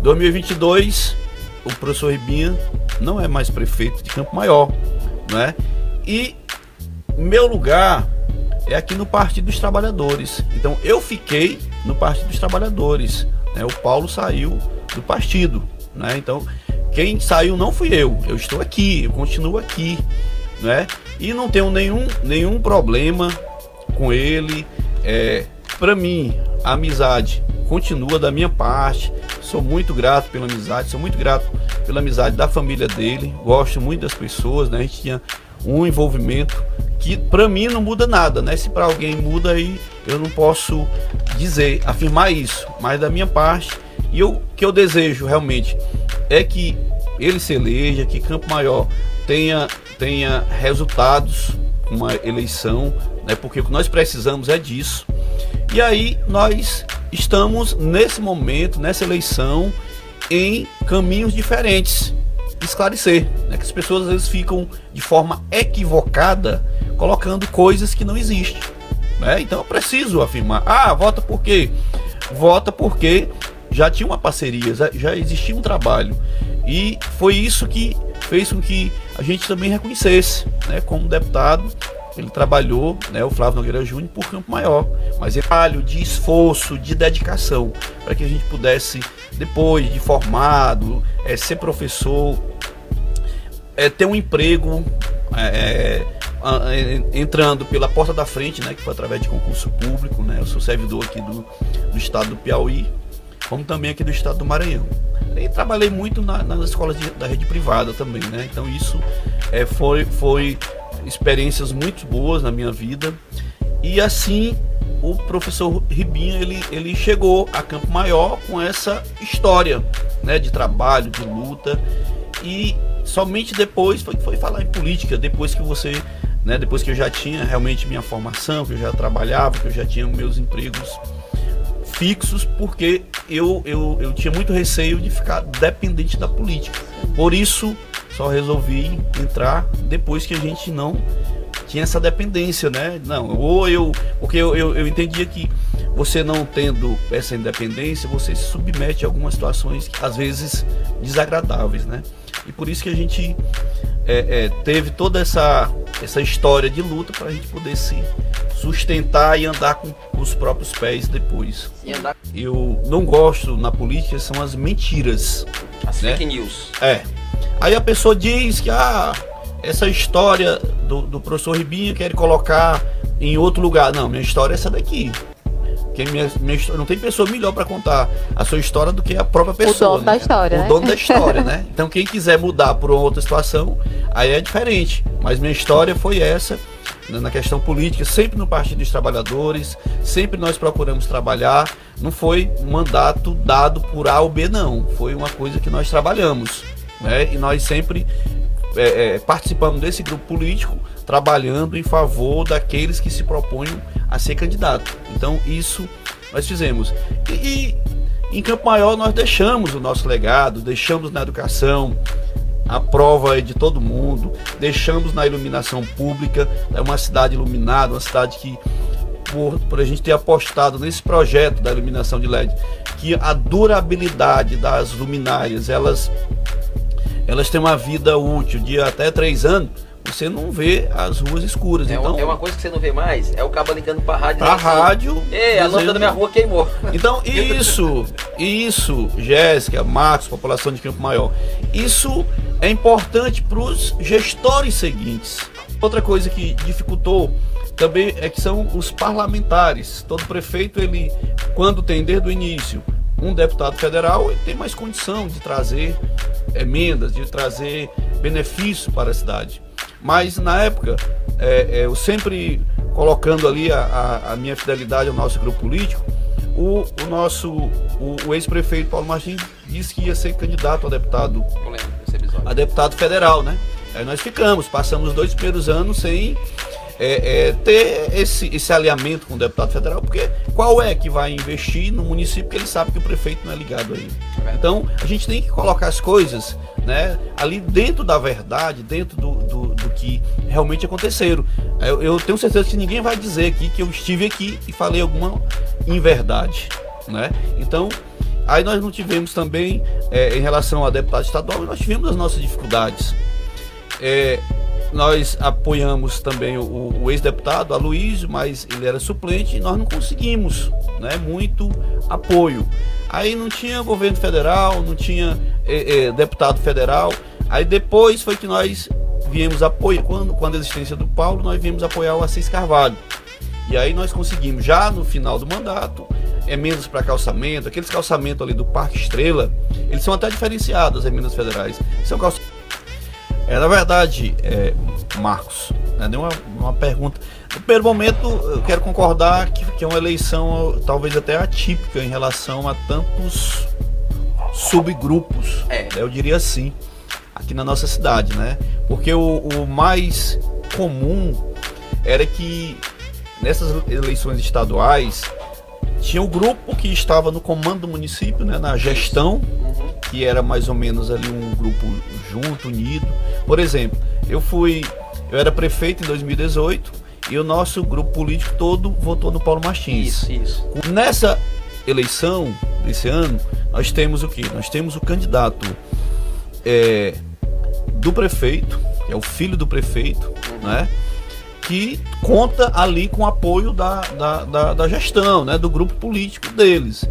2022, o professor Ribinha não é mais prefeito de Campo Maior, né? E meu lugar é aqui no Partido dos Trabalhadores. Então eu fiquei no Partido dos Trabalhadores, né? O Paulo saiu do partido, né? Então quem saiu não fui eu estou aqui, eu continuo aqui, né? E não tenho nenhum problema com ele. Para mim, a amizade continua da minha parte. Sou muito grato pela amizade, sou muito grato pela amizade da família dele. Gosto muito das pessoas, né? A gente tinha um envolvimento que para mim não muda nada, né? Se para alguém muda, aí eu não posso afirmar isso, mas da minha parte, e o que eu desejo realmente é que ele se eleja, que Campo Maior tenha resultados, uma eleição, né? Porque o que nós precisamos é disso. E aí nós estamos nesse momento, nessa eleição, em caminhos diferentes. Esclarecer, né? Que as pessoas às vezes ficam de forma equivocada colocando coisas que não existem, né? Então eu preciso afirmar: vota por quê? Vota porque já tinha uma parceria, já existia um trabalho, e foi isso que fez com que a gente também reconhecesse, né? Como deputado, ele trabalhou, né, o Flávio Nogueira Júnior, por Campo Maior, mas ele trabalho de esforço, de dedicação, para que a gente pudesse, depois de formado, ser professor, ter um emprego, entrando pela porta da frente, né, que foi através de concurso público, né? Eu sou servidor aqui do estado do Piauí, como também aqui do estado do Maranhão. E trabalhei muito nas escolas da rede privada também, né? Então isso foi experiências muito boas na minha vida. E assim o professor Ribinha ele chegou a Campo Maior com essa história, né, de trabalho, de luta, e somente depois foi falar em política, depois que você, né, depois que eu já tinha realmente minha formação, que eu já trabalhava, que eu já tinha meus empregos fixos, porque eu tinha muito receio de ficar dependente da política. Por isso só resolvi entrar depois que a gente não tinha essa dependência, né? Porque eu entendia que você não tendo essa independência, você se submete a algumas situações às vezes desagradáveis, né? E por isso que a gente teve toda essa história de luta para a gente poder se sustentar e andar com os próprios pés depois. Eu não gosto na política, são as mentiras, as né? Fake news. Aí a pessoa diz que essa história do professor Ribinha quer colocar em outro lugar. Não, minha história é essa daqui. Não tem pessoa melhor para contar a sua história do que a própria pessoa. O dono, né? Da história, o né? dono da história, né? Então quem quiser mudar por uma outra situação, aí é diferente. Mas minha história foi essa, na questão política, sempre no Partido dos Trabalhadores, sempre nós procuramos trabalhar. Não foi um mandato dado por A ou B, não. Foi uma coisa que nós trabalhamos, né? E nós sempre participamos desse grupo político, trabalhando em favor daqueles que se propõem a ser candidato. Então isso nós fizemos. E em Campo Maior nós deixamos o nosso legado, deixamos na educação, a prova é de todo mundo, deixamos na iluminação pública. É uma cidade iluminada, uma cidade que, por a gente ter apostado nesse projeto da iluminação de LED, que a durabilidade das luminárias, elas têm uma vida útil de até 3 anos, você não vê as ruas escuras. Então, uma coisa que você não vê mais, é o cabo ligando pra rádio. Pra rádio. A lâmpada da minha rua queimou. Então isso, Jéssica, Marcos, população de Campo Maior, isso é importante para os gestores seguintes. Outra coisa que dificultou também é que são os parlamentares. Todo prefeito, ele, quando tem desde o início um deputado federal, ele tem mais condição de trazer emendas, de trazer benefícios para a cidade. Mas na época, eu sempre colocando ali a minha fidelidade ao nosso grupo político, o ex-prefeito Paulo Martins disse que ia ser candidato a deputado, a deputado federal, né? Aí nós passamos os 2 primeiros anos sem ter esse alinhamento com o deputado federal, porque qual é que vai investir no município que ele sabe que o prefeito não é ligado a ele? Então a gente tem que colocar as coisas, né, ali dentro da verdade, dentro do que realmente aconteceram. Eu tenho certeza que ninguém vai dizer aqui que eu estive aqui e falei alguma inverdade, né? Então Aí nós não tivemos também, em relação a deputado estadual, nós tivemos as nossas dificuldades. Nós apoiamos também o ex-deputado Aloysio, mas ele era suplente e nós não conseguimos, né, muito apoio. Aí não tinha governo federal, não tinha deputado federal. Aí depois foi que nós viemos apoiar, quando a existência do Paulo, nós viemos apoiar o Assis Carvalho. E aí nós conseguimos, já no final do mandato, emendas para calçamento, aqueles calçamentos ali do Parque Estrela, eles são até diferenciados, as emendas federais. São calçamentos. Na verdade, Marcos, deu uma pergunta. No primeiro momento, eu quero concordar que é uma eleição talvez até atípica em relação a tantos subgrupos, eu diria assim, aqui na nossa cidade, né? Porque o mais comum era que nessas eleições estaduais tinha o grupo que estava no comando do município, né, na gestão, que era mais ou menos ali um grupo junto, unido. Por exemplo, eu era prefeito em 2018 e o nosso grupo político todo votou no Paulo Martins. Isso. Nessa eleição desse ano, nós temos o quê? Nós temos o candidato do prefeito, que é o filho do prefeito, né? Que conta ali com o apoio da gestão, né, do grupo político deles.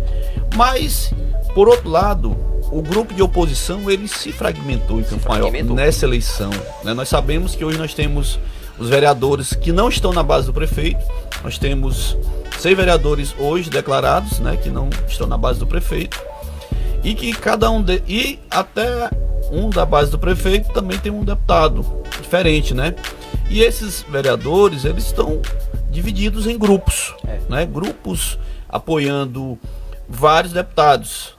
Mas, por outro lado, o grupo de oposição ele se fragmentou em Campo Maior nessa eleição, né? Nós sabemos que hoje nós temos os vereadores que não estão na base do prefeito. Nós temos 6 vereadores hoje declarados, né, que não estão na base do prefeito. E que cada um e até um da base do prefeito também tem um deputado diferente, né? E esses vereadores, eles estão divididos em grupos, né? Grupos apoiando vários deputados.